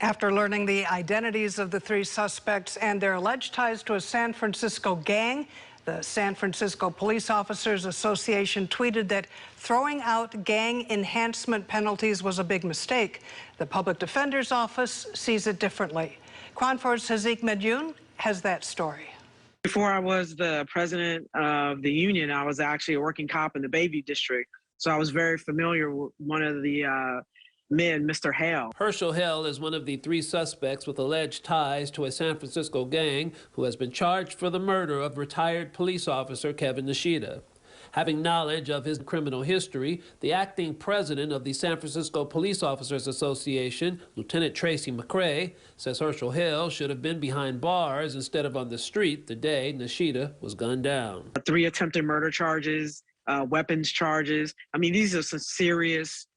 After learning the identities of the three suspects and their alleged ties to a San Francisco gang, the San Francisco Police Officers Association tweeted that throwing out gang enhancement penalties was a big mistake. The Public Defender's Office sees it differently. KRON 4's Hazik Medyoun has that story. Before I was the president of the union, I was actually a working cop in the Bayview district. So I was very familiar with one of the men, Mr. Hale. Herschel Hale is one of the three suspects with alleged ties to a San Francisco gang who has been charged for the murder of retired police officer Kevin Nishita. Having knowledge of his criminal history, the acting president of the San Francisco Police Officers Association, Lieutenant Tracy McCray, says Herschel Hale should have been behind bars instead of on the street the day Nishita was gunned down. 3 attempted murder charges, weapons charges. I mean, these are some serious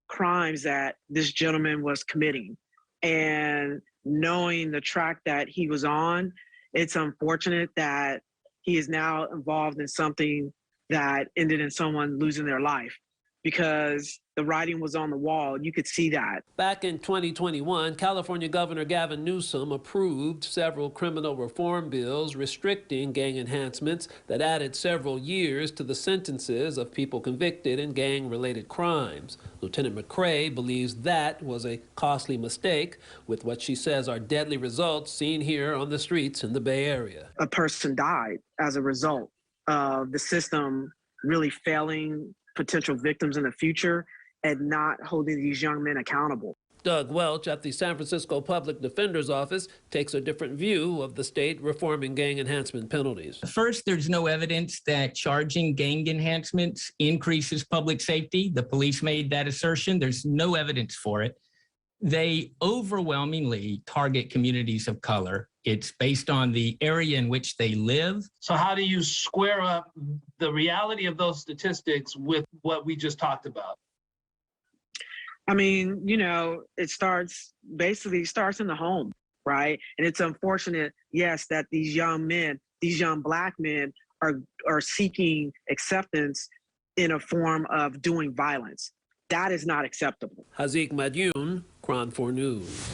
crimes that this gentleman was committing. And knowing the track that he was on, it's unfortunate that he is now involved in something that ended in someone losing their life, because the writing was on the wall. You could see that. Back in 2021, California Governor Gavin Newsom approved several criminal reform bills restricting gang enhancements that added several years to the sentences of people convicted in gang-related crimes. Lieutenant McCray believes that was a costly mistake, with what she says are deadly results seen here on the streets in the Bay Area. A person died as a result of the system really failing potential victims in the future and not holding these young men accountable. Doug Welch at the San Francisco Public Defender's Office takes a different view of the state reforming gang enhancement penalties. First, there's no evidence that charging gang enhancements increases public safety. The police made that assertion. There's no evidence for it. They overwhelmingly target communities of color. It's based on the area in which they live. So how do you square up the reality of those statistics with what we just talked about? I mean, you know, it basically starts in the home, right? And it's unfortunate, yes, that these young men, these young Black men are seeking acceptance in a form of doing violence. That is not acceptable. Hazik Medyoun, KRON 4 News.